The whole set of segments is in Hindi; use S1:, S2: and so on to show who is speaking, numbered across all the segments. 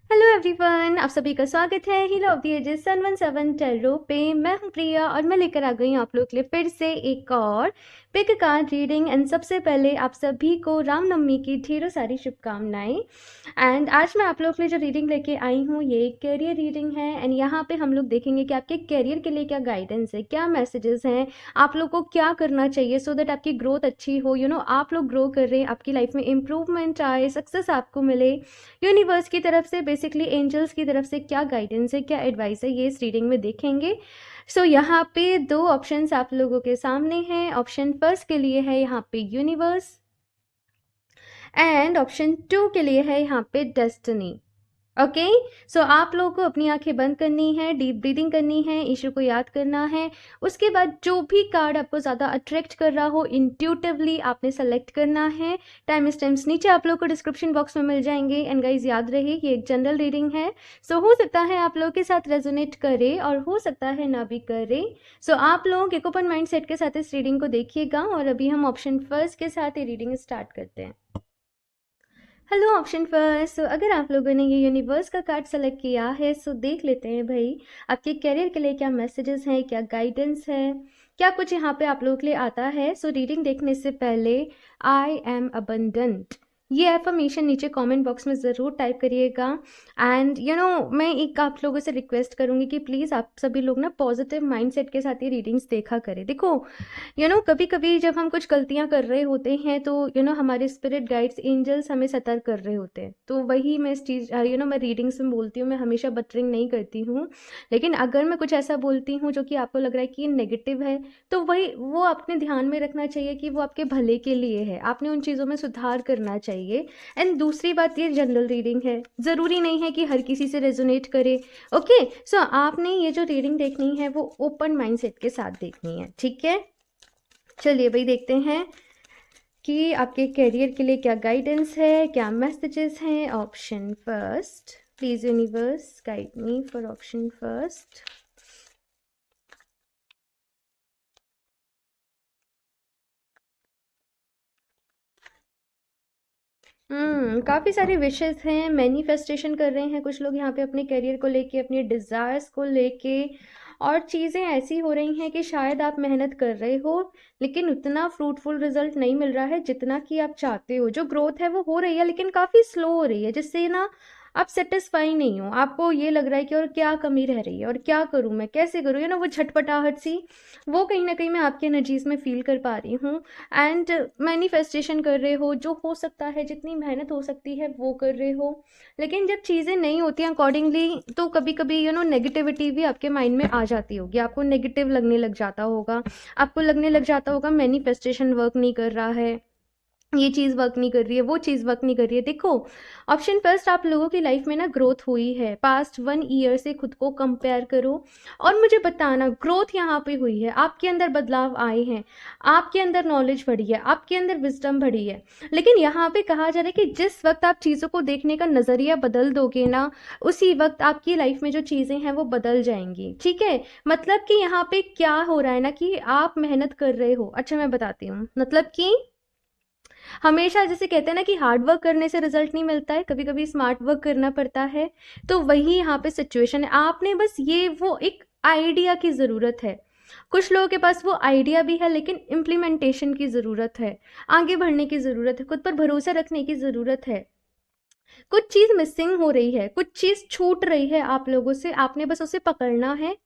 S1: हेलो एवरीवन, आप सभी का स्वागत है hero of the ages 717 tarot पे। मैं हूं प्रिया और मैं लेकर आ गई हूं आप लोग के लिए फिर से एक और पिक कार्ड रीडिंग। एंड सबसे पहले आप सभी को रामनवमी की ढेरों सारी शुभकामनाएं। एंड आज मैं आप लोग के लिए जो रीडिंग लेके आई हूँ ये एक कैरियर रीडिंग है। एंड यहाँ पे हम लोग देखेंगे कि आपके कैरियर के लिए क्या गाइडेंस है, क्या मैसेजेस हैं, आप लोग को क्या करना चाहिए सो दैट आपकी ग्रोथ अच्छी हो। आप लोग ग्रो कर रहे हैं, आपकी लाइफ में इंप्रूवमेंट आए, सक्सेस आपको मिले। यूनिवर्स की तरफ से, बेसिकली एंजल्स की तरफ से क्या गाइडेंस है, क्या एडवाइस है, ये इस रीडिंग में देखेंगे। यहाँ पे दो ऑप्शंस आप लोगों के सामने हैं। ऑप्शन फर्स्ट के लिए है यहाँ पे यूनिवर्स एंड ऑप्शन टू के लिए है यहाँ पे डेस्टिनी। ओके, सो आप लोगों को अपनी आंखें बंद करनी है, डीप ब्रीदिंग करनी है, ईश्वर को याद करना है। उसके बाद जो भी कार्ड आपको ज़्यादा अट्रैक्ट कर रहा हो इंट्यूटिवली आपने सेलेक्ट करना है। टाइम स्टैम्प्स नीचे आप लोगों को डिस्क्रिप्शन बॉक्स में मिल जाएंगे। एंड गाइज याद रहे ये एक जनरल रीडिंग है, सो हो सकता है आप लोगों के साथ रेजोनेट करे और हो सकता है ना भी करे। आप लोग एक ओपन माइंड सेट के साथ इस रीडिंग को देखिएगा। और अभी हम ऑप्शन फर्स्ट के साथ ये रीडिंग स्टार्ट करते हैं। हेलो ऑप्शन फर्स्ट, अगर आप लोगों ने ये यूनिवर्स का कार्ड सेलेक्ट किया है सो देख लेते हैं भाई आपके करियर के लिए क्या मैसेजेस हैं, क्या गाइडेंस है, क्या कुछ यहाँ पे आप लोगों के लिए आता है। रीडिंग देखने से पहले आई एम अबंडेंट ये एफर्मेशन नीचे कमेंट बॉक्स में ज़रूर टाइप करिएगा। एंड मैं एक आप लोगों से रिक्वेस्ट करूँगी कि प्लीज़ आप सभी लोग ना पॉजिटिव माइंडसेट के साथ ये रीडिंग्स देखा करें। देखो कभी कभी जब हम कुछ गलतियां कर रहे होते हैं तो हमारे स्पिरिट गाइड्स एंजल्स हमें सतर्क कर रहे होते हैं। तो वही मैं इस चीज़ मैं रीडिंग्स में बोलती हूँ, मैं हमेशा बटरिंग नहीं करती हूँ। लेकिन अगर मैं कुछ ऐसा बोलती हूँ जो कि आपको लग रहा है कि ये नेगेटिव है तो वही वो आपने ध्यान में रखना चाहिए कि वो आपके भले के लिए है, आपने उन चीज़ों में सुधार करना चाहिए। एंड दूसरी बात, ये जनरल रीडिंग है, ज़रूरी नहीं है कि हर किसी से रेजोनेट करे। ओके, आपने ये जो रीडिंग देखनी है वो ओपन माइंडसेट के साथ देखनी है, ठीक है। चलिए भाई देखते हैं कि आपके करियर के लिए क्या गाइडेंस है, क्या मैसेजेस हैं। Option first, please universe guide me for option first. काफ़ी सारे विशेस हैं, मैनिफेस्टेशन कर रहे हैं कुछ लोग यहाँ पे अपने करियर को लेके, अपने डिज़ायर्स को लेके। और चीज़ें ऐसी हो रही हैं कि शायद आप मेहनत कर रहे हो लेकिन उतना फ्रूटफुल रिजल्ट नहीं मिल रहा है जितना कि आप चाहते हो। जो ग्रोथ है वो हो रही है लेकिन काफ़ी स्लो हो रही है, जिससे ना आप सेटिस्फाई नहीं हो। आपको ये लग रहा है कि और क्या कमी रह रही है और क्या करूँ मैं, कैसे करूँ, वो झटपटाहट सी, वो कहीं ना कहीं मैं आपकी एनर्जीज में फील कर पा रही हूँ। एंड मैनिफेस्टेशन कर रहे हो, जो हो सकता है जितनी मेहनत हो सकती है वो कर रहे हो। लेकिन जब चीज़ें नहीं होती हैं अकॉर्डिंगली तो कभी कभी नेगेटिविटी भी आपके माइंड में आ जाती होगी, आपको नेगेटिव लगने लग जाता होगा, आपको लगने लग जाता होगा मैनिफेस्टेशन वर्क नहीं कर रहा है, ये चीज़ वर्क नहीं कर रही है, वो चीज़ वर्क नहीं कर रही है। देखो ऑप्शन फर्स्ट, आप लोगों की लाइफ में ना ग्रोथ हुई है। पास्ट 1 ईयर से खुद को कंपेयर करो और मुझे बताना ग्रोथ यहाँ पे हुई है, आपके अंदर बदलाव आए हैं, आपके अंदर नॉलेज बढ़ी है, आपके अंदर विजडम बढ़ी है। लेकिन यहाँ पे कहा जा रहा है कि जिस वक्त आप चीज़ों को देखने का नज़रिया बदल दोगे ना, उसी वक्त आपकी लाइफ में जो चीज़ें हैं वो बदल जाएंगी, ठीक है। मतलब कि यहाँ पे क्या हो रहा है ना कि आप मेहनत कर रहे हो। अच्छा मैं बताती हूँ, मतलब कि हमेशा जैसे कहते हैं ना कि हार्ड वर्क करने से रिजल्ट नहीं मिलता है, कभी कभी स्मार्ट वर्क करना पड़ता है। तो वही यहाँ पे सिचुएशन है, आपने बस ये वो एक आइडिया की ज़रूरत है। कुछ लोगों के पास वो आइडिया भी है लेकिन इम्प्लीमेंटेशन की ज़रूरत है, आगे बढ़ने की ज़रूरत है, खुद पर भरोसा रखने की ज़रूरत है। कुछ चीज़ मिसिंग हो रही है, कुछ चीज़ छूट रही है आप लोगों से, आपने बस उसे पकड़ना है,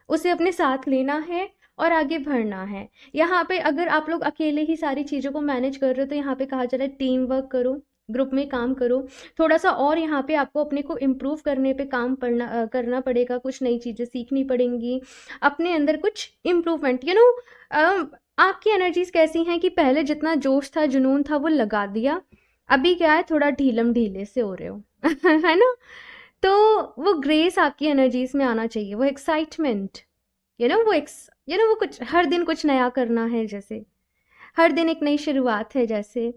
S1: उसे अपने साथ लेना है और आगे बढ़ना है। यहाँ पे अगर आप लोग अकेले ही सारी चीज़ों को मैनेज कर रहे हो तो यहाँ पे कहा जा रहा है टीम वर्क करो, ग्रुप में काम करो। थोड़ा सा और यहाँ पे आपको अपने को इम्प्रूव करने पे काम करना पड़ेगा, कुछ नई चीज़ें सीखनी पड़ेंगी, अपने अंदर कुछ इम्प्रूवमेंट। आपकी एनर्जीज कैसी हैं कि पहले जितना जोश था, जुनून था, वो लगा दिया, अभी क्या है थोड़ा ढीलम ढीले से हो रहे हो है ना। तो वो ग्रेस आपकी एनर्जीज में आना चाहिए, वो एक्साइटमेंट, वो कुछ हर दिन कुछ नया करना है, जैसे हर दिन एक नई शुरुआत है, जैसे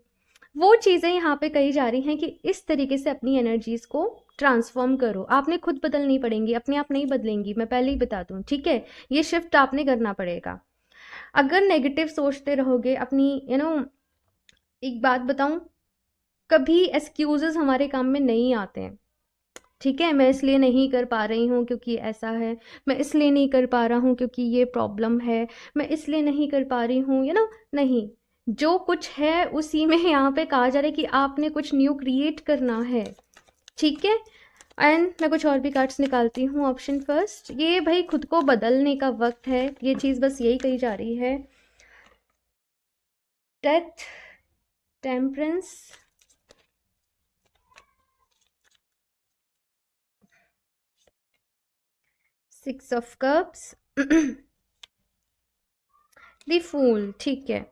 S1: वो चीज़ें यहाँ पे कही जा रही हैं कि इस तरीके से अपनी एनर्जीज को ट्रांसफॉर्म करो। आपने खुद बदलनी पड़ेंगी, अपने आप नहीं बदलेंगी, मैं पहले ही बता दूं, ठीक है। ये शिफ्ट आपने करना पड़ेगा। अगर नेगेटिव सोचते रहोगे अपनी एक बात बताऊं, कभी एक्सक्यूजेस हमारे काम में नहीं आते हैं। ठीक है, मैं इसलिए नहीं कर पा रही हूँ क्योंकि ऐसा है, मैं इसलिए नहीं कर पा रहा हूँ क्योंकि ये प्रॉब्लम है, मैं इसलिए नहीं कर पा रही हूँ, नहीं। जो कुछ है उसी में यहाँ पे कहा जा रहा है कि आपने कुछ न्यू क्रिएट करना है। ठीक है। एंड मैं कुछ और भी कार्ड्स निकालती हूँ। ऑप्शन फर्स्ट, ये भाई खुद को बदलने का वक्त है, ये चीज़ बस यही कही जा रही है। Death, temperance, 6 of cups, the fool. ठीक है।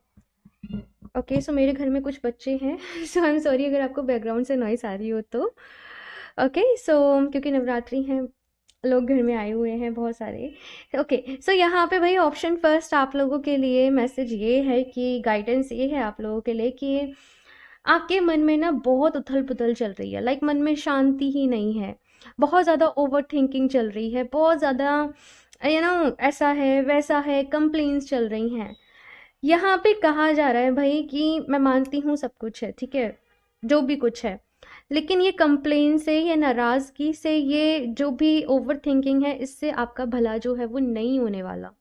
S1: ओके, सो मेरे घर में कुछ बच्चे हैं सो आई एम सॉरी अगर आपको बैकग्राउंड से नॉइस आ रही हो तो। ओके, सो क्योंकि नवरात्रि हैं, लोग घर में आए हुए हैं बहुत सारे। ओके, सो यहाँ पे भाई ऑप्शन फर्स्ट आप लोगों के लिए मैसेज ये है कि गाइडेंस ये है आप लोगों के लिए कि आपके मन में ना बहुत उथल पुथल चल रही है, लाइक मन में शांति ही नहीं है, बहुत ज़्यादा ओवर थिंकिंग चल रही है, बहुत ज़्यादा ऐसा है वैसा है, कंप्लेन्स चल रही हैं। यहाँ पे कहा जा रहा है भाई कि मैं मानती हूँ सब कुछ है, ठीक है, जो भी कुछ है, लेकिन ये कंप्लेन से, ये नाराज़गी से, ये जो भी ओवर थिंकिंग है, इससे आपका भला जो है वो नहीं होने वाला,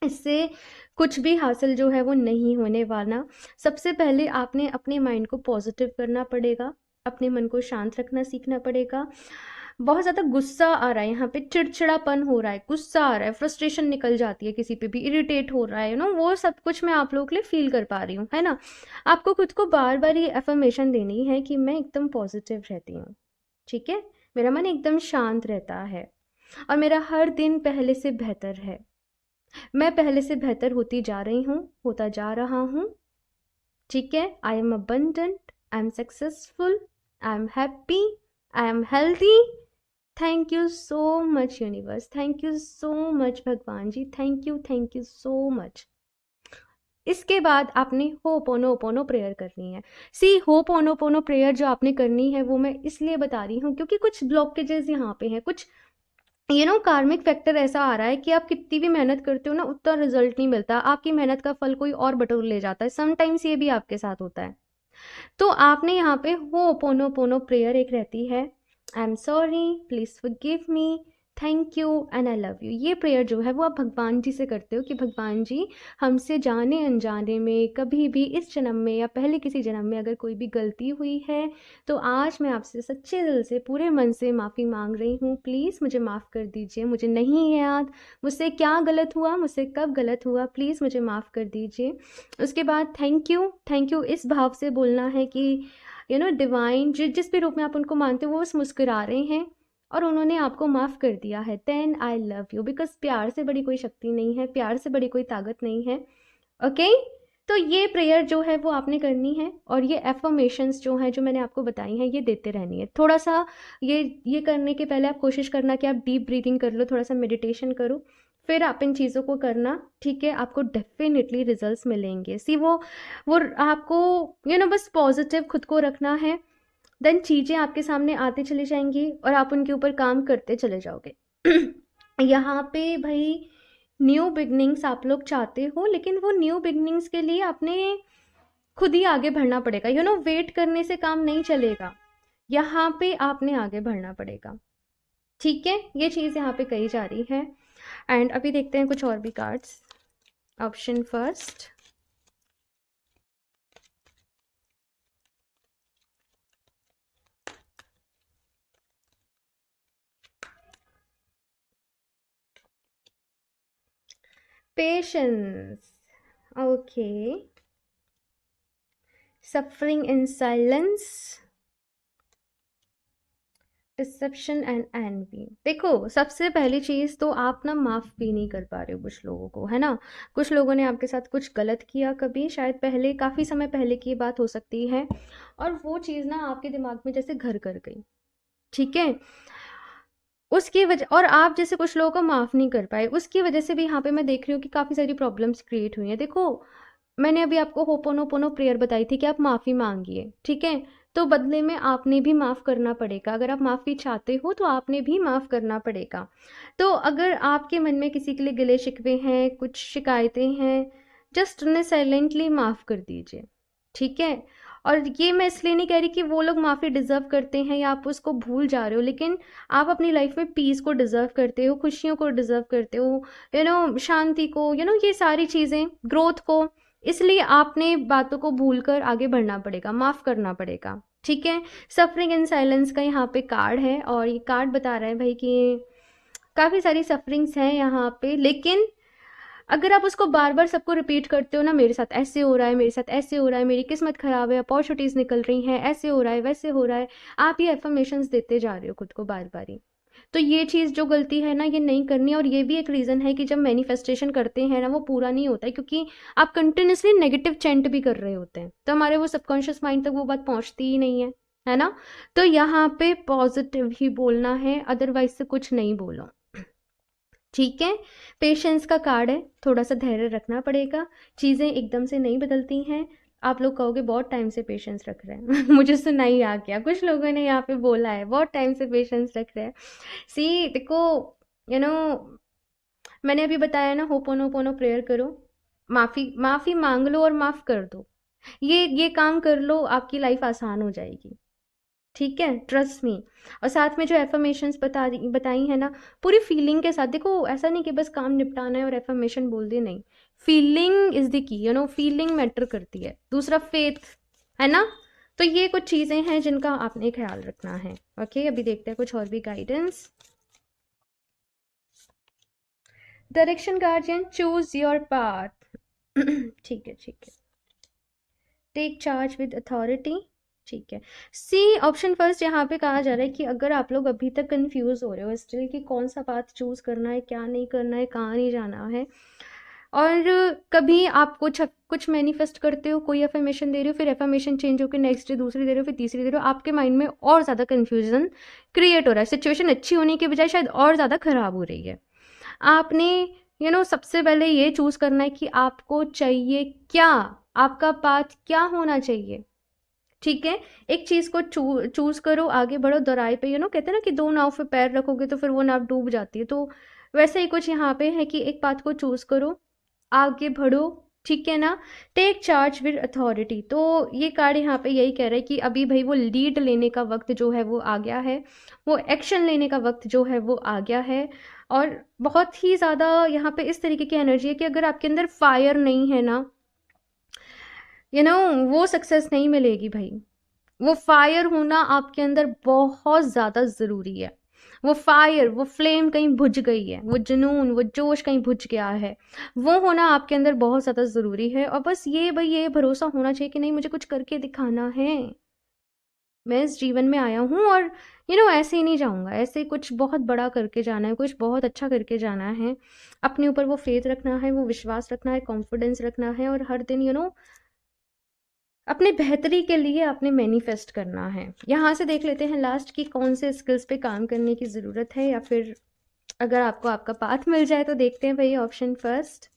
S1: इससे कुछ भी हासिल जो है वो नहीं होने वाला। सबसे पहले आपने अपने माइंड को पॉजिटिव करना पड़ेगा, अपने मन को शांत रखना सीखना पड़ेगा। बहुत ज़्यादा गुस्सा आ रहा है यहाँ पे, चिड़चिड़ापन हो रहा है, गुस्सा आ रहा है, फ्रस्ट्रेशन निकल जाती है किसी पे भी, इरिटेट हो रहा है, वो सब कुछ मैं आप लोगों के लिए फील कर पा रही हूँ, है ना। आपको खुद को बार बार ये एफर्मेशन देनी है कि मैं एकदम पॉजिटिव रहती हूँ, ठीक है, मेरा मन एकदम शांत रहता है और मेरा हर दिन पहले से बेहतर है, मैं पहले से बेहतर होती जा रही हूँ, होता जा रहा हूँ, ठीक है। I am abundant, I am successful, I am happy, I am healthy. Thank you so much universe, thank you so much भगवान जी, थैंक यू सो मच। इसके बाद आपने होपोनोपोनो प्रेयर करनी है। सी होपोनोपोनो प्रेयर जो आपने करनी है वो मैं इसलिए बता रही हूँ क्योंकि कुछ ब्लॉकेजेस यहाँ पे हैं, कुछ कार्मिक फैक्टर ऐसा आ रहा है कि आप कितनी भी मेहनत करते हो ना, उतना रिजल्ट नहीं मिलता, आपकी मेहनत का फल कोई और बटोर ले जाता है, समटाइम्स ये भी आपके साथ होता है। तो आपने यहाँ पे होपोनोपोनो प्रेयर एक रहती है, I am sorry, please forgive me, thank you and I love you. ये प्रेयर जो है वो आप भगवान जी से करते हो कि भगवान जी, हमसे जाने अनजाने में कभी भी इस जन्म में या पहले किसी जन्म में अगर कोई भी गलती हुई है तो आज मैं आपसे सच्चे दिल से पूरे मन से माफ़ी मांग रही हूँ, प्लीज़ मुझे माफ़ कर दीजिए, मुझे नहीं है याद मुझसे क्या गलत हुआ, मुझसे कब गलत हुआ, प्लीज़ मुझे माफ़ कर दीजिए। उसके बाद थैंक यू इस भाव से बोलना है कि डिवाइन जिस भी रूप में आप उनको मानते हो वो बस मुस्कुरा रहे हैं और उन्होंने आपको माफ़ कर दिया है। Then I love you, because प्यार से बड़ी कोई शक्ति नहीं है, प्यार से बड़ी कोई ताकत नहीं है। ओके, तो ये प्रेयर जो है वो आपने करनी है और ये एफर्मेशंस जो हैं जो मैंने आपको बताई हैं ये देते रहनी है। थोड़ा सा ये करने के पहले आप कोशिश करना कि आप डीप ब्रीदिंग कर लो, थोड़ा सा मेडिटेशन करो, फिर आप इन चीज़ों को करना, ठीक है, आपको डेफिनेटली रिजल्ट्स मिलेंगे। सी वो आपको बस पॉजिटिव खुद को रखना है, देन चीज़ें आपके सामने आती चली जाएंगी और आप उनके ऊपर काम करते चले जाओगे। यहाँ पे भाई न्यू बिगनिंग्स आप लोग चाहते हो, लेकिन वो न्यू बिगनिंग्स के लिए आपने खुद ही आगे बढ़ना पड़ेगा, वेट करने से काम नहीं चलेगा, यहाँ पे आपने आगे बढ़ना पड़ेगा, ठीक है, ये चीज़ यहाँ पे कही जा रही है। एंड अभी देखते हैं कुछ और भी cards. Option first, patience, okay, suffering in silence, deception and envy. देखो, सबसे पहली चीज़ तो आप ना माफ़ भी नहीं कर पा रहे हो कुछ लोगों को, है ना, कुछ लोगों ने आपके साथ कुछ गलत किया कभी, शायद पहले, काफ़ी समय पहले की बात हो सकती है, और वो चीज़ ना आपके दिमाग में जैसे घर कर गई, ठीक है, उसकी वजह, और आप जैसे कुछ लोगों को माफ़ नहीं कर पाए, उसकी वजह से भी यहाँ पे मैं देख रही हूँ कि काफ़ी सारी प्रॉब्लम्स क्रिएट हुई हैं। देखो, मैंने अभी आपको होपोनोपोनो प्रेयर बताई थी कि आप माफ़ी मांगिए, ठीक है, तो बदले में आपने भी माफ़ करना पड़ेगा, अगर आप माफ़ी चाहते हो तो आपने भी माफ़ करना पड़ेगा। तो अगर आपके मन में किसी के लिए गिले शिकवे हैं, कुछ शिकायतें हैं, जस्ट उन्हें साइलेंटली माफ़ कर दीजिए, ठीक है। और ये मैं इसलिए नहीं कह रही कि वो लोग माफ़ी डिज़र्व करते हैं या आप उसको भूल जा रहे हो, लेकिन आप अपनी लाइफ में पीस को डिज़र्व करते हो, खुशियों को डिज़र्व करते हो, शांति को, ये सारी चीज़ें, ग्रोथ को। इसलिए आपने बातों को भूल कर आगे बढ़ना पड़ेगा, माफ़ करना पड़ेगा, ठीक है। सफरिंग इन साइलेंस का यहाँ पे कार्ड है, और ये कार्ड बता रहा है भाई कि काफ़ी सारी सफरिंग्स हैं यहाँ पे, लेकिन अगर आप उसको बार बार सबको रिपीट करते हो ना, मेरे साथ ऐसे हो रहा है, मेरे साथ ऐसे हो रहा है, मेरी किस्मत खराब है, अपॉर्चुनिटीज़ निकल रही हैं, ऐसे हो रहा है, वैसे हो रहा है, आप ये एफर्मेशंस देते जा रहे हो खुद को बार बार ही। तो ये चीज़ जो गलती है ना, ये नहीं करनी। और ये भी एक रीज़न है कि जब मैनिफेस्टेशन करते हैं ना, वो पूरा नहीं होता है, क्योंकि आप कंटिन्यूसली नेगेटिव चैंट भी कर रहे होते हैं, तो हमारे वो सबकॉन्शियस माइंड तक वो बात पहुंचती ही नहीं है ना। तो यहाँ पे पॉजिटिव ही बोलना है, अदरवाइज से कुछ नहीं बोलो, ठीक है। पेशेंस का कार्ड है, थोड़ा सा धैर्य रखना पड़ेगा, चीज़ें एकदम से नहीं बदलती हैं। आप लोग कहोगे बहुत टाइम से पेशेंस रख रहे हैं मुझे सुना ही आ गया, कुछ लोगों ने यहाँ पे बोला है बहुत टाइम से पेशेंस रख रहे हैं। सी देखो, यू नो मैंने अभी बताया ना, होपोनोपोनो प्रेयर करो, माफ़ी माफ़ी मांग लो और माफ़ कर दो। ये काम कर लो, आपकी लाइफ आसान हो जाएगी, ठीक है, ट्रस्ट मी। और साथ में जो एफर्मेशंस बताई है ना, पूरी फीलिंग के साथ देखो, ऐसा नहीं कि बस काम निपटाना है और एफर्मेशन बोल दिए, नहीं, feeling is the key, feeling matter करती है। दूसरा फेथ, है ना। तो ये कुछ चीज़ें हैं जिनका आपने ख्याल रखना है। ओके, अभी देखते हैं कुछ और भी guidance. Direction guardian, choose your path ठीक है, ठीक है। टेक चार्ज विद अथॉरिटी, ठीक है। सी ऑप्शन फर्स्ट यहाँ पे कहा जा रहा है कि अगर आप लोग अभी तक कंफ्यूज हो रहे हो स्टिल कि कौन सा पाथ चूज करना है, क्या नहीं करना है, कहाँ नहीं जाना है, और कभी आप कुछ मैनिफेस्ट करते हो, कोई एफर्मेशन दे रहे हो, फिर एफर्मेशन चेंज होकर नेक्स्ट डे दूसरी दे रहे हो, फिर तीसरी दे रहे हो, आपके माइंड में और ज़्यादा कन्फ्यूजन क्रिएट हो रहा है, सिचुएशन अच्छी होने के बजाय शायद और ज़्यादा खराब हो रही है। आपने सबसे पहले ये चूज करना है कि आपको चाहिए क्या, आपका पाथ क्या होना चाहिए, ठीक है। एक चीज को चूज करो, आगे बढ़ो, दोराई पे कहते हैं ना कि दो नाव पे पैर रखोगे तो फिर वो नाव डूब जाती है, तो वैसे ही कुछ यहाँ पे है कि एक पाथ को चूज करो, आगे बढ़ो, ठीक है ना। टेक चार्ज विद अथॉरिटी, तो ये कार्ड यहाँ पे यही कह रहा है कि अभी भाई वो लीड लेने का वक्त जो है वो आ गया है, वो एक्शन लेने का वक्त जो है वो आ गया है। और बहुत ही ज़्यादा यहाँ पे इस तरीके की एनर्जी है कि अगर आपके अंदर फायर नहीं है ना, वो सक्सेस नहीं मिलेगी भाई। वो फायर होना आपके अंदर बहुत ज़्यादा ज़रूरी है। वो फायर, वो फ्लेम कहीं बुझ गई है, वो जुनून, वो जोश कहीं बुझ गया है, वो होना आपके अंदर बहुत ज़्यादा ज़रूरी है। और बस ये भाई, ये भरोसा होना चाहिए कि नहीं, मुझे कुछ करके दिखाना है, मैं इस जीवन में आया हूँ, और ऐसे ही नहीं जाऊँगा, ऐसे कुछ बहुत बड़ा करके जाना है, कुछ बहुत अच्छा करके जाना है। अपने ऊपर वो फेथ रखना है, वो विश्वास रखना है, कॉन्फिडेंस रखना है, और हर दिन अपने बेहतरी के लिए आपने मैनिफेस्ट करना है। यहाँ से देख लेते हैं लास्ट की कौन से स्किल्स पे काम करने की ज़रूरत है, या फिर अगर आपको आपका पाथ मिल जाए तो देखते हैं भाई ऑप्शन फर्स्ट।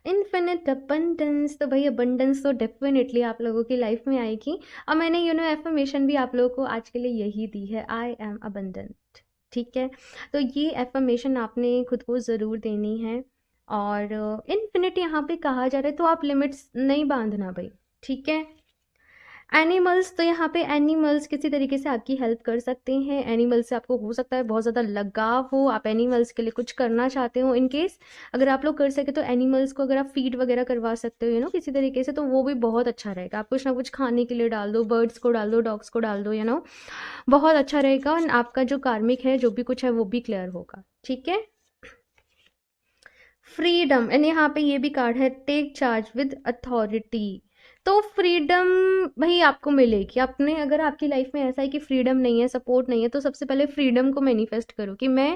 S1: इन्फिनिट अबंडेंस, तो भाई अबंडेंस तो डेफिनेटली आप लोगों की लाइफ में आएगी। और मैंने एफर्मेशन भी आप लोगों को आज के लिए यही दी है, आई एम अबंडेंट, ठीक है। तो ये एफर्मेशन आपने खुद को ज़रूर देनी है। और इन्फिनिट यहाँ पे कहा जा रहा है, तो आप लिमिट्स नहीं बांधना भाई, ठीक है। एनिमल्स, तो यहाँ पे एनिमल्स किसी तरीके से आपकी हेल्प कर सकते हैं। एनिमल से आपको हो सकता है बहुत ज़्यादा लगाव हो, आप एनिमल्स के लिए कुछ करना चाहते हो। इन केस अगर आप लोग कर सके तो एनिमल्स को अगर आप फीड वगैरह करवा सकते हो किसी तरीके से, तो वो भी बहुत अच्छा रहेगा। आप कुछ ना कुछ खाने के लिए डाल दो, बर्ड्स को डाल दो, डॉग्स को डाल दो, बहुत अच्छा रहेगा। और आपका जो कार्मिक है, जो भी कुछ है, वो भी क्लियर होगा, ठीक है। फ्रीडम, एंड यहाँ पे ये भी कार्ड है, टेक चार्ज विद अथॉरिटी। तो फ्रीडम भाई आपको मिलेगी। आपने, अगर आपकी लाइफ में ऐसा है कि फ्रीडम नहीं है, सपोर्ट नहीं है, तो सबसे पहले फ्रीडम को मैनिफेस्ट करो कि मैं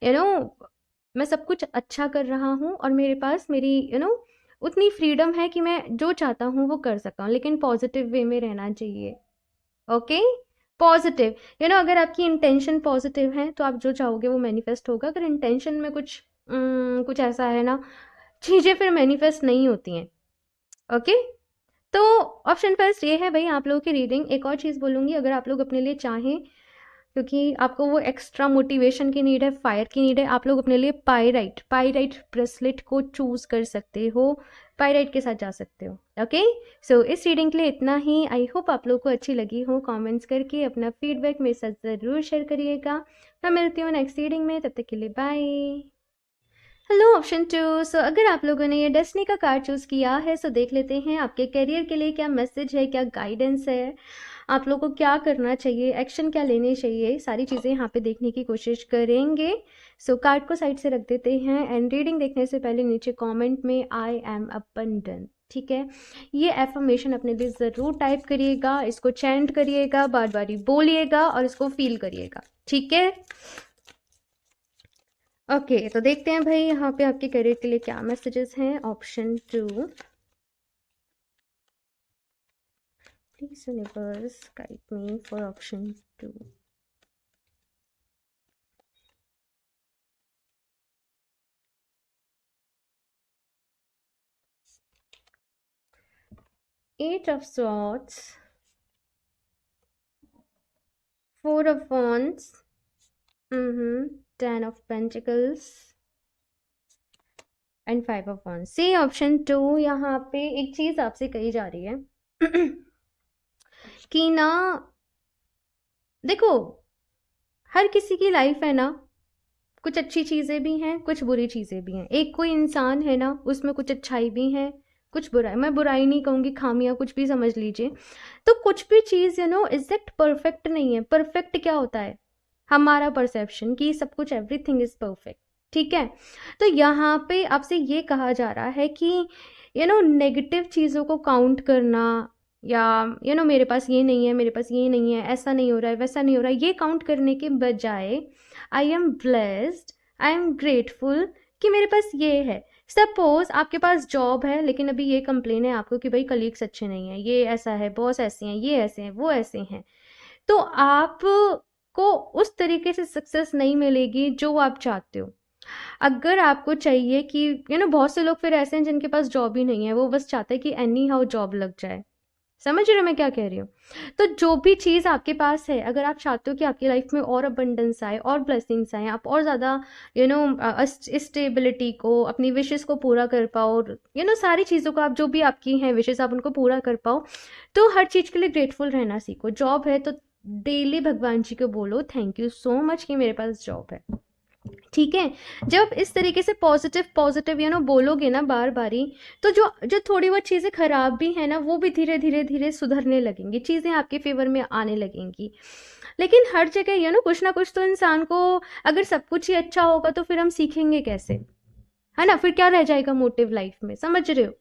S1: यू नो मैं सब कुछ अच्छा कर रहा हूँ, और मेरे पास मेरी उतनी फ्रीडम है कि मैं जो चाहता हूँ वो कर सकता हूँ, लेकिन पॉजिटिव वे में रहना चाहिए। ओके, पॉजिटिव, अगर आपकी इंटेंशन पॉजिटिव है तो आप जो चाहोगे वो मैनिफेस्ट होगा। अगर इंटेंशन में कुछ ऐसा है ना, चीज़ें फिर मैनिफेस्ट नहीं होती हैं। ओके, तो ऑप्शन फर्स्ट ये है भाई आप लोगों की रीडिंग। एक और चीज़ बोलूँगी, अगर आप लोग अपने लिए चाहें क्योंकि आपको वो एक्स्ट्रा मोटिवेशन की नीड है, फायर की नीड है। आप लोग अपने लिए पायराइट पायराइट ब्रेसलेट को चूज कर सकते हो, पायराइट के साथ जा सकते हो। ओके, सो इस रीडिंग के लिए इतना ही। आई होप आप लोग को अच्छी लगी हो। कमेंट्स करके अपना फीडबैक मेरे साथ ज़रूर शेयर करिएगा। मैं मिलती हूँ नेक्स्ट रीडिंग में, तब तक के लिए बाय। Hello option 2। सो अगर आप लोगों ने ये डेस्टिनी का कार्ड चूज़ किया है, सो देख लेते हैं आपके करियर के लिए क्या मैसेज है, क्या गाइडेंस है, आप लोगों को क्या करना चाहिए, एक्शन क्या लेने चाहिए, सारी चीज़ें यहाँ पे देखने की कोशिश करेंगे। सो कार्ड को साइड से रख देते हैं एंड रीडिंग देखने से पहले नीचे कमेंट में आई एम अबंडेंट, ठीक है, ये एफर्मेशन अपने लिए ज़रूर टाइप करिएगा, इसको चैंट करिएगा, बार बार बोलिएगा और इसको फील करिएगा, ठीक है। ओके, तो देखते हैं भाई यहाँ पे आपके करियर के लिए क्या मैसेजेस हैं। Option 2, please universe guide me for option 2। Eight of swords, 4 of wands, 10 of pentacles and 5 of wands। See option 2, यहाँ पे एक चीज आपसे कही जा रही है कि ना, देखो, हर किसी की लाइफ है ना, कुछ अच्छी चीज़ें भी हैं, कुछ बुरी चीज़ें भी हैं। एक कोई इंसान है ना, उसमें कुछ अच्छाई भी है, कुछ बुराई, मैं बुराई नहीं कहूँगी, खामियां कुछ भी समझ लीजिए। तो कुछ भी चीज़ एग्जैक्ट परफेक्ट नहीं है। परफेक्ट क्या होता है? हमारा परसेप्शन कि सब कुछ, एवरीथिंग इज परफेक्ट, ठीक है। तो यहाँ पे आपसे ये कहा जा रहा है कि नेगेटिव चीज़ों को काउंट करना, या मेरे पास ये नहीं है, मेरे पास ये नहीं है, ऐसा नहीं हो रहा है, वैसा नहीं हो रहा है, ये काउंट करने के बजाय I am blessed, I am grateful कि मेरे पास ये है। सपोज आपके पास जॉब है, लेकिन अभी ये कंप्लेन है आपको कि भाई कलीग्स अच्छे नहीं हैं, ये ऐसा है, बॉस ऐसे हैं, ये ऐसे हैं, वो ऐसे हैं, तो आप को उस तरीके से सक्सेस नहीं मिलेगी जो आप चाहते हो। अगर आपको चाहिए कि बहुत से लोग फिर ऐसे हैं जिनके पास जॉब ही नहीं है, वो बस चाहते हैं कि एनी हाउ जॉब लग जाए। समझ रहे हो मैं क्या कह रही हूँ? तो जो भी चीज़ आपके पास है, अगर आप चाहते हो कि आपकी लाइफ में और अबंडेंस आए और ब्लेसिंग्स आए, आप और ज़्यादा स्टेबिलिटी को, अपनी विशेस को पूरा कर पाओ, सारी चीज़ों को, आप जो भी आपकी हैं विशेस, आप उनको पूरा कर पाओ, तो हर चीज़ के लिए ग्रेटफुल रहना सीखो। जॉब है तो डेली भगवान जी को बोलो थैंक यू सो मच कि मेरे पास जॉब है, ठीक है। जब इस तरीके से पॉजिटिव पॉजिटिव बोलोगे ना बार बारी, तो जो जो थोड़ी बहुत चीज़ें खराब भी है ना, वो भी धीरे धीरे धीरे सुधरने लगेंगी, चीज़ें आपके फेवर में आने लगेंगी। लेकिन हर जगह कुछ ना कुछ तो इंसान को, अगर सब कुछ ही अच्छा होगा तो फिर हम सीखेंगे कैसे, है ना? फिर क्या रह जाएगा मोटिव लाइफ में, समझ रहे हो?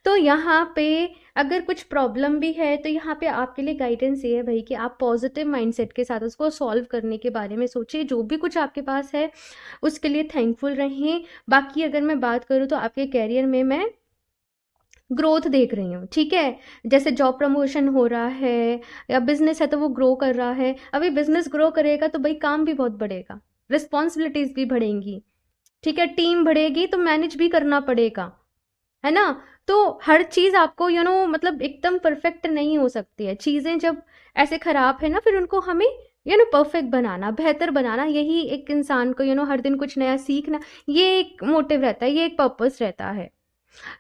S1: तो यहाँ पे अगर कुछ प्रॉब्लम भी है, तो यहाँ पे आपके लिए गाइडेंस ये है भाई कि आप पॉजिटिव माइंडसेट के साथ उसको सॉल्व करने के बारे में सोचिए। जो भी कुछ आपके पास है उसके लिए थैंकफुल रहें। बाकी अगर मैं बात करूँ तो आपके कैरियर में मैं ग्रोथ देख रही हूँ, ठीक है। जैसे जॉब प्रमोशन हो रहा है, या बिजनेस है तो वो ग्रो कर रहा है। अभी बिजनेस ग्रो करेगा तो भाई काम भी बहुत बढ़ेगा, रिस्पॉन्सिबिलिटीज भी बढ़ेंगी, ठीक है, टीम बढ़ेगी तो मैनेज भी करना पड़ेगा, है ना? तो हर चीज़ आपको मतलब एकदम परफेक्ट नहीं हो सकती है। चीज़ें जब ऐसे खराब है ना, फिर उनको हमें परफेक्ट बनाना, बेहतर बनाना, यही एक इंसान को हर दिन कुछ नया सीखना, ये एक मोटिव रहता है, ये एक पर्पस रहता है।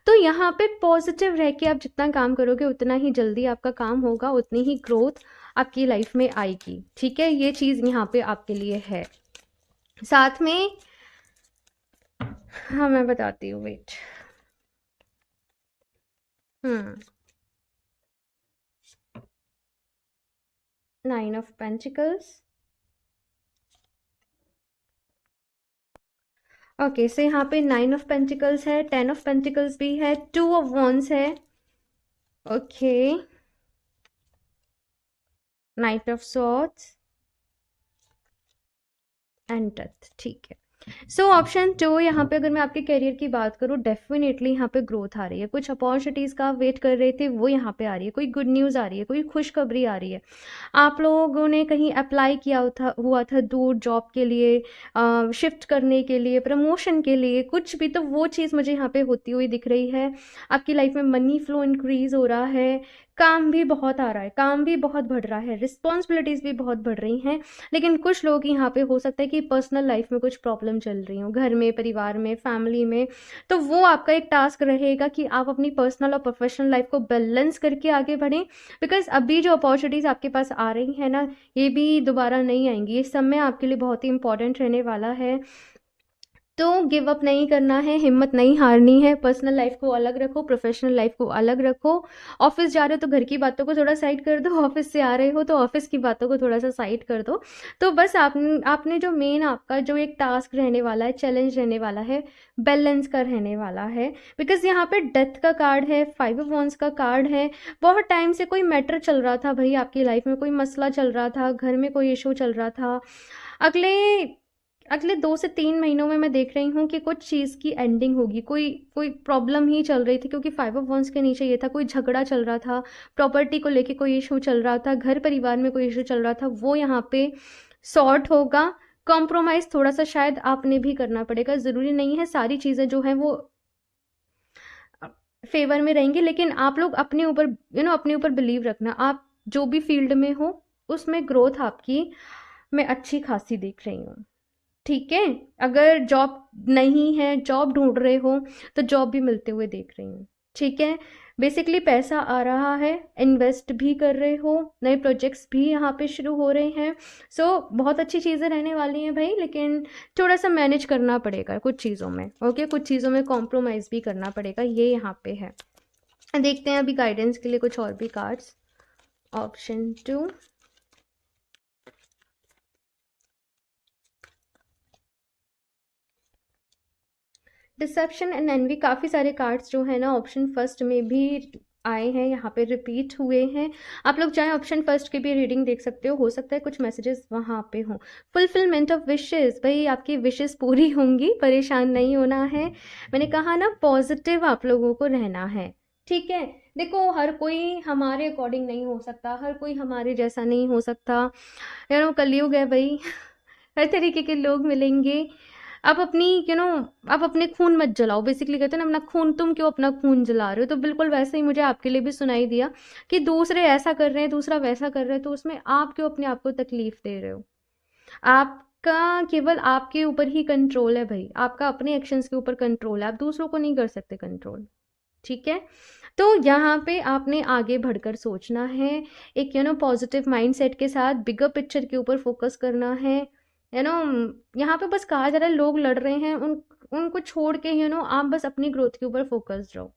S1: तो यहाँ पे पॉजिटिव रह के आप जितना काम करोगे उतना ही जल्दी आपका काम होगा, उतनी ही ग्रोथ आपकी लाइफ में आएगी, ठीक है। ये चीज़ यहाँ पे आपके लिए है। साथ में हाँ, मैं बताती हूँ, wait. Hmm 9 of pentacles, okay, so यहाँ पे 9 ऑफ पेंटिकल्स है, 10 ऑफ पेंटिकल्स भी है, 2 ऑफ वॉन्ड्स है, okay, night of swords and death, ठीक है। सो ऑप्शन 2, यहाँ पे अगर मैं आपके करियर की बात करूँ, डेफिनेटली यहाँ पे ग्रोथ आ रही है। कुछ अपॉर्चुनिटीज़ का आप वेट कर रहे थे, वो यहाँ पे आ रही है, कोई गुड न्यूज़ आ रही है, कोई खुशखबरी आ रही है। आप लोगों ने कहीं अप्लाई किया हुआ था दूर जॉब के लिए, शिफ्ट करने के लिए, प्रमोशन के लिए, कुछ भी, तो वो चीज़ मुझे यहाँ पे होती हुई दिख रही है। आपकी लाइफ में मनी फ्लो इंक्रीज हो रहा है, काम भी बहुत आ रहा है, काम भी बहुत बढ़ रहा है, रिस्पॉन्सिबिलिटीज़ भी बहुत बढ़ रही हैं, लेकिन कुछ लोग यहाँ पे हो सकता है कि पर्सनल लाइफ में कुछ प्रॉब्लम चल रही हो, घर में, परिवार में, फैमिली में। तो वो आपका एक टास्क रहेगा कि आप अपनी पर्सनल और प्रोफेशनल लाइफ को बैलेंस करके आगे बढ़ें, बिकॉज अभी जो अपॉर्चुनिटीज़ आपके पास आ रही है ना, ये भी दोबारा नहीं आएंगी। ये समय आपके लिए बहुत ही इंपॉर्टेंट रहने वाला है। तो गिव अप नहीं करना है, हिम्मत नहीं हारनी है। पर्सनल लाइफ को अलग रखो, प्रोफेशनल लाइफ को अलग रखो। ऑफिस जा रहे हो तो घर की बातों को थोड़ा साइड कर दो, ऑफिस से आ रहे हो तो ऑफिस की बातों को थोड़ा सा साइड कर दो। तो बस आपने जो मेन आपका जो एक टास्क रहने वाला है, चैलेंज रहने वाला है, बैलेंस का रहने वाला है। बिकॉज यहाँ पे डेथ का कार्ड है, 5 ऑफ वॉन्ड्स का कार्ड है। बहुत टाइम से कोई मैटर चल रहा था भाई, आपकी लाइफ में कोई मसला चल रहा था, घर में कोई इशू चल रहा था। अगले अगले 2 से 3 महीनों में मैं देख रही हूँ कि कुछ चीज़ की एंडिंग होगी। कोई कोई प्रॉब्लम ही चल रही थी, क्योंकि 5 ऑफ वंस के नीचे ये था, कोई झगड़ा चल रहा था, प्रॉपर्टी को लेके कोई इशू चल रहा था, घर परिवार में कोई इशू चल रहा था, वो यहाँ पे सॉर्ट होगा। कॉम्प्रोमाइज़ थोड़ा सा शायद आपने भी करना पड़ेगा, ज़रूरी नहीं है सारी चीज़ें जो हैं वो फेवर में रहेंगी, लेकिन आप लोग अपने ऊपर अपने ऊपर बिलीव रखना। आप जो भी फील्ड में हो उसमें ग्रोथ आपकी मैं अच्छी खासी देख रही हूँ। ठीक है, अगर जॉब नहीं है, जॉब ढूंढ रहे हो, तो जॉब भी मिलते हुए देख रही हूँ। ठीक है, बेसिकली पैसा आ रहा है, इन्वेस्ट भी कर रहे हो, नए प्रोजेक्ट्स भी यहाँ पे शुरू हो रहे हैं। सो बहुत अच्छी चीज़ें रहने वाली हैं भाई, लेकिन थोड़ा सा मैनेज करना पड़ेगा कुछ चीज़ों में। ओके, कुछ चीज़ों में कॉम्प्रोमाइज़ भी करना पड़ेगा, ये यहाँ पे है। देखते हैं अभी गाइडेंस के लिए कुछ और भी cards. Option 2, deception and envy. काफ़ी सारे कार्ड्स जो है ना ऑप्शन फर्स्ट में भी आए हैं, यहाँ पे रिपीट हुए हैं। आप लोग चाहे ऑप्शन फर्स्ट की भी रीडिंग देख सकते हो सकता है कुछ मैसेजेस वहाँ पे हों। फुलफिलमेंट ऑफ विशेस, भाई आपकी विशेस पूरी होंगी, परेशान नहीं होना है। मैंने कहा ना पॉजिटिव आप लोगों को रहना है। ठीक है, देखो हर कोई हमारे अकॉर्डिंग नहीं हो सकता, हर कोई हमारे जैसा नहीं हो सकता। कलयुग है भाई, हर तरीके के लोग मिलेंगे। आप अपनी आप अपने खून मत जलाओ। बेसिकली कहते हैं ना, अपना खून, तुम क्यों अपना खून जला रहे हो। तो बिल्कुल वैसे ही मुझे आपके लिए भी सुनाई दिया कि दूसरे ऐसा कर रहे हैं, दूसरा वैसा कर रहे हैं, तो उसमें आप क्यों अपने आप को तकलीफ दे रहे हो। आपका केवल आपके ऊपर ही कंट्रोल है भाई, आपका अपने एक्शंस के ऊपर कंट्रोल है, आप दूसरों को नहीं कर सकते कंट्रोल। ठीक है, तो यहाँ पे आपने आगे बढ़कर सोचना है, एक पॉजिटिव माइंडसेट के साथ बिगर पिक्चर के ऊपर फोकस करना है। यू नो यहाँ पे बस कहा जा रहा है लोग लड़ रहे हैं, उनको छोड़ के आप बस अपनी ग्रोथ के ऊपर फोकस रहो।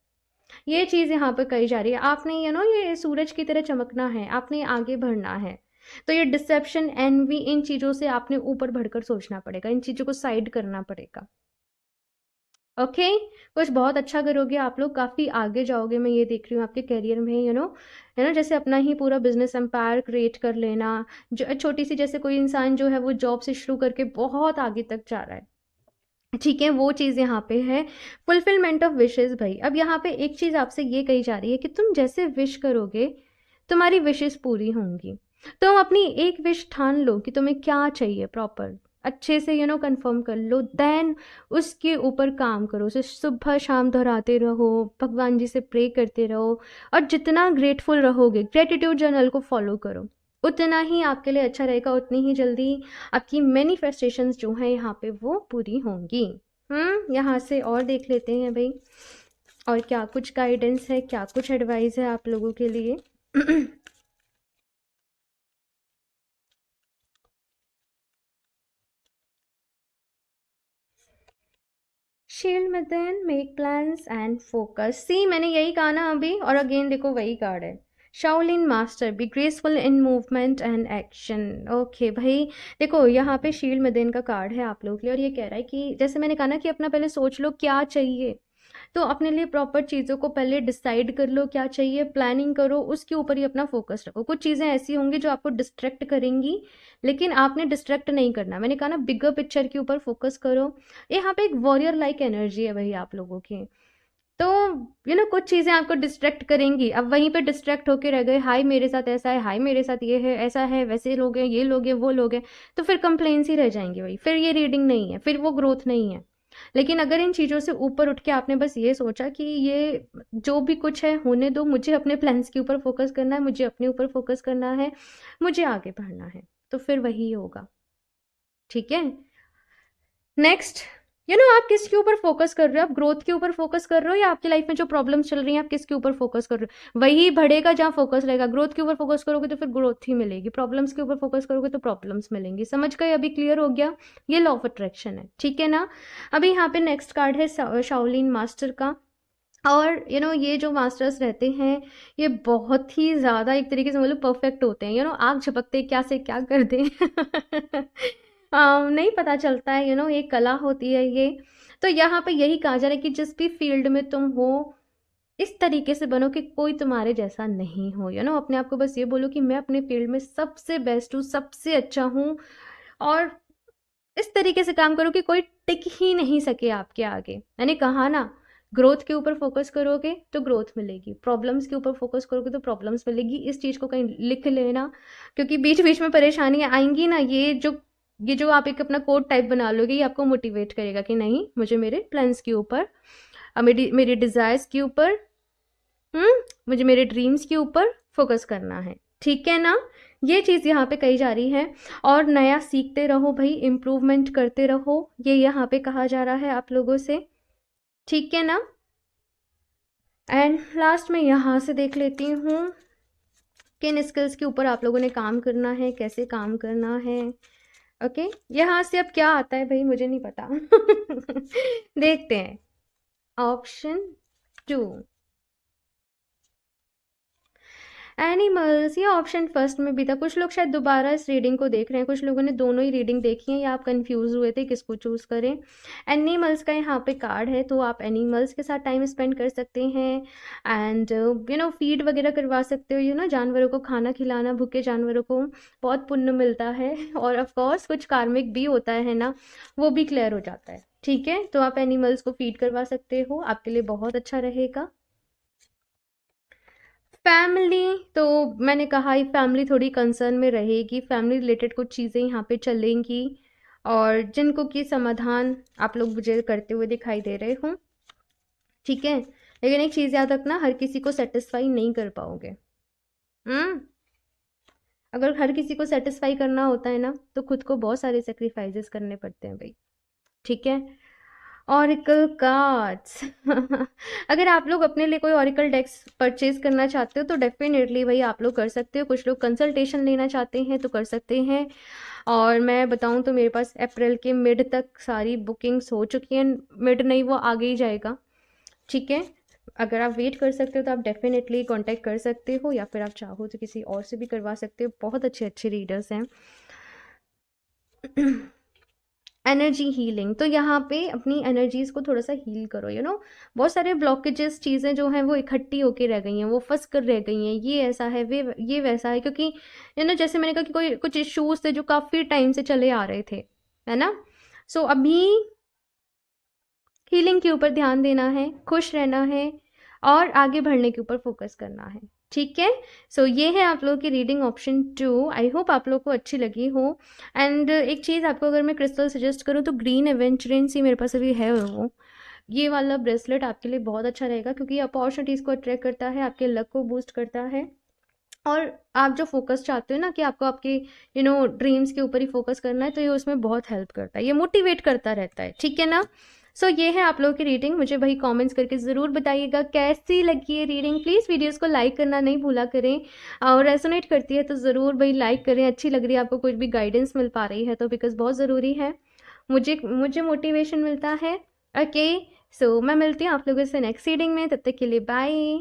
S1: ये चीज़ यहाँ पे कही जा रही है। आपने ये सूरज की तरह चमकना है, आपने आगे बढ़ना है। तो ये डिसेप्शन, एनवी, इन चीज़ों से आपने ऊपर बढ़कर सोचना पड़ेगा, इन चीज़ों को साइड करना पड़ेगा। ओके, कुछ बहुत अच्छा करोगे आप लोग, काफ़ी आगे जाओगे। मैं ये देख रही हूँ आपके करियर में, जैसे अपना ही पूरा बिजनेस एम्पायर क्रिएट कर लेना। जो छोटी सी, जैसे कोई इंसान जो है वो जॉब से शुरू करके बहुत आगे तक जा रहा है। ठीक है, वो चीज़ यहाँ पे है। फुलफिलमेंट ऑफ विशेस भाई, अब यहाँ पे एक चीज़ आपसे ये कही जा रही है कि तुम जैसे विश करोगे तुम्हारी विशेस पूरी होंगी। तुम अपनी एक विश ठान लो कि तुम्हें क्या चाहिए प्रॉपर, अच्छे से कंफर्म कर लो, देन उसके ऊपर काम करो। उसे सुबह शाम दोहराते रहो, भगवान जी से प्रे करते रहो, और जितना ग्रेटफुल रहोगे, ग्रेटिट्यूड जर्नल को फॉलो करो, उतना ही आपके लिए अच्छा रहेगा, उतनी ही जल्दी आपकी मैनिफेस्टेशंस जो हैं यहाँ पे वो पूरी होंगी। यहाँ से और देख लेते हैं भाई, और क्या कुछ गाइडेंस है, क्या कुछ एडवाइस है आप लोगों के लिए। शील्ड में then make plans and focus. See, मैंने यही कहा ना अभी, और अगेन देखो वही कार्ड है। Shaolin master, be graceful in movement and action. Okay भाई, देखो यहाँ पे शील्ड मदेन का कार्ड है आप लोगों के लिए, और ये कह रहा है कि जैसे मैंने कहा ना कि अपना पहले सोच लो क्या चाहिए। तो अपने लिए प्रॉपर चीज़ों को पहले डिसाइड कर लो क्या चाहिए, प्लानिंग करो, उसके ऊपर ही अपना फोकस रखो। कुछ चीज़ें ऐसी होंगी जो आपको डिस्ट्रैक्ट करेंगी, लेकिन आपने डिस्ट्रैक्ट नहीं करना। मैंने कहा ना बिगर पिक्चर के ऊपर फोकस करो। यहाँ पे एक वॉरियर लाइक एनर्जी है भाई आप लोगों की। तो कुछ चीज़ें आपको डिस्ट्रैक्ट करेंगी, अब वहीं पे डिस्ट्रैक्ट होके रह गए, हाय मेरे साथ ऐसा है, हाय मेरे साथ ये है, ऐसा है, वैसे लोग हैं, ये लोग हैं, वो लोग हैं, तो फिर कंप्लेंट्स ही रह जाएंगे भाई, फिर ये रीडिंग नहीं है, फिर वो ग्रोथ नहीं है। लेकिन अगर इन चीज़ों से ऊपर उठ के आपने बस ये सोचा कि ये जो भी कुछ है होने दो, मुझे अपने प्लान्स के ऊपर फोकस करना है, मुझे अपने ऊपर फोकस करना है, मुझे आगे बढ़ना है, तो फिर वही होगा। ठीक है। नेक्स्ट, आप किसके ऊपर फोकस कर रहे हो? आप ग्रोथ के ऊपर फोकस कर रहे हो या आपकी लाइफ में जो प्रॉब्लम्स चल रही हैं आप किसके ऊपर फोकस कर रहे हो? वही बढ़ेगा जहाँ फोकस रहेगा। ग्रोथ के ऊपर फोकस करोगे तो फिर ग्रोथ ही मिलेगी, प्रॉब्लम्स के ऊपर फोकस करोगे तो प्रॉब्लम्स मिलेंगी। समझ गए? अभी क्लियर हो गया? ये लॉ ऑफ अट्रैक्शन है, ठीक है ना। अभी यहाँ पे नेक्स्ट कार्ड है शाओलिन मास्टर का। और ये जो मास्टर्स रहते हैं, ये बहुत ही ज़्यादा एक तरीके से मतलब परफेक्ट होते हैं। आग झपकते क्या से क्या कर दें नहीं पता चलता है। एक कला होती है ये। तो यहाँ पे यही कहा जा रहा है कि जिस भी फील्ड में तुम हो, इस तरीके से बनो कि कोई तुम्हारे जैसा नहीं हो। अपने आप को बस ये बोलो कि मैं अपने फील्ड में सबसे बेस्ट हूँ, सबसे अच्छा हूँ। और इस तरीके से काम करो कि कोई टिक ही नहीं सके आपके आगे। मैंने कहा ना, ग्रोथ के ऊपर फोकस करोगे तो ग्रोथ मिलेगी, प्रॉब्लम्स के ऊपर फोकस करोगे तो प्रॉब्लम्स मिलेगी। इस चीज़ को कहीं लिख लेना, क्योंकि बीच बीच में परेशानियां आएंगी ना। ये जो आप एक अपना कोड टाइप बना लोगे, ये आपको मोटिवेट करेगा कि नहीं, मुझे मेरे प्लान्स के ऊपर, मेरी डिज़ायर्स के ऊपर, मुझे मेरे ड्रीम्स के ऊपर फोकस करना है। ठीक है ना। ये चीज़ यहाँ पे कही जा रही है। और नया सीखते रहो भाई, इम्प्रूवमेंट करते रहो, ये यहाँ पे कहा जा रहा है आप लोगों से। ठीक है ना। एंड लास्ट में यहाँ से देख लेती हूँ किन स्किल्स के ऊपर आप लोगों ने काम करना है, कैसे काम करना है। ओके, यहाँ से अब क्या आता है भाई, मुझे नहीं पता देखते हैं। Option 2, animals. ये ऑप्शन फर्स्ट में भी था। कुछ लोग शायद दोबारा इस रीडिंग को देख रहे हैं, कुछ लोगों ने दोनों ही रीडिंग देखी है, या आप कंफ्यूज हुए थे किसको चूज करें। एनिमल्स का यहाँ पे कार्ड है, तो आप एनिमल्स के साथ टाइम स्पेंड कर सकते हैं। एंड फीड वगैरह करवा सकते हो। जानवरों को खाना खिलाना, भूखे जानवरों को बहुत पुण्य मिलता है। और ऑफकोर्स कुछ कार्मिक भी होता है ना, वो भी क्लियर हो जाता है। ठीक है, तो आप एनिमल्स को फीड करवा सकते हो, आपके लिए बहुत अच्छा रहेगा। फैमिली, तो मैंने कहा ही फैमिली थोड़ी कंसर्न में रहेगी, फैमिली रिलेटेड कुछ चीज़ें यहाँ पे चलेंगी, और जिनको कि समाधान आप लोग मुझे करते हुए दिखाई दे रहे हो। ठीक है, लेकिन एक चीज़ याद रखना, हर किसी को सेटिस्फाई नहीं कर पाओगे। हम्म अगर हर किसी को सेटिस्फाई करना होता है ना, तो खुद को बहुत सारे सेक्रीफाइसेस करने पड़ते हैं भाई। ठीक है। ऑरिकल कार्ड्स अगर आप लोग अपने लिए कोई ऑरिकल डेक्स परचेज करना चाहते हो तो डेफिनेटली भाई आप लोग कर सकते हो। कुछ लोग कंसल्टेशन लेना चाहते हैं तो कर सकते हैं। और मैं बताऊं तो मेरे पास अप्रैल के मिड तक सारी बुकिंग्स हो चुकी हैं। मिड नहीं, वो आगे ही जाएगा। ठीक है, अगर आप वेट कर सकते हो तो आप डेफिनेटली कांटेक्ट कर सकते हो, या फिर आप चाहो तो किसी और से भी करवा सकते हो। बहुत अच्छे अच्छे रीडर्स हैं। एनर्जी हीलिंग, तो यहाँ पे अपनी एनर्जीज को थोड़ा सा हील करो। बहुत सारे ब्लॉकेजेस, चीज़ें जो हैं वो इकट्ठी होके रह गई हैं, वो फंस कर रह गई हैं। ये ऐसा है, वे ये वैसा है, क्योंकि जैसे मैंने कहा कि कोई कुछ इश्यूज थे जो काफ़ी टाइम से चले आ रहे थे, है ना। सो अभी हीलिंग के ऊपर ध्यान देना है, खुश रहना है, और आगे बढ़ने के ऊपर फोकस करना है। ठीक है। सो ये है आप लोगों की रीडिंग ऑप्शन 2। आई होप आप लोगों को अच्छी लगी हो। एंड एक चीज़ आपको अगर मैं क्रिस्टल सजेस्ट करूँ तो ग्रीन एवेंचरेंस ही मेरे पास अभी है। वो ये वाला ब्रेसलेट आपके लिए बहुत अच्छा रहेगा, क्योंकि अपॉर्चुनिटीज़ को अट्रैक्ट करता है, आपके लक को बूस्ट करता है। और आप जो फोकस चाहते हो ना कि आपको आपके ड्रीम्स के ऊपर ही फोकस करना है, तो ये उसमें बहुत हेल्प करता है, ये मोटिवेट करता रहता है। ठीक है ना। सो ये है आप लोगों की रीडिंग। मुझे भाई कमेंट्स करके ज़रूर बताइएगा कैसी लगी है रीडिंग। प्लीज़ वीडियोस को लाइक करना नहीं भूला करें, और रेजोनेट करती है तो ज़रूर भाई लाइक करें। अच्छी लग रही है आपको, कुछ भी गाइडेंस मिल पा रही है तो, बिकॉज बहुत ज़रूरी है, मुझे मुझे मोटिवेशन मिलता है। ओके, सो मैं मिलती हूँ आप लोगों से नेक्स्ट रीडिंग में। तब तक के लिए बाय।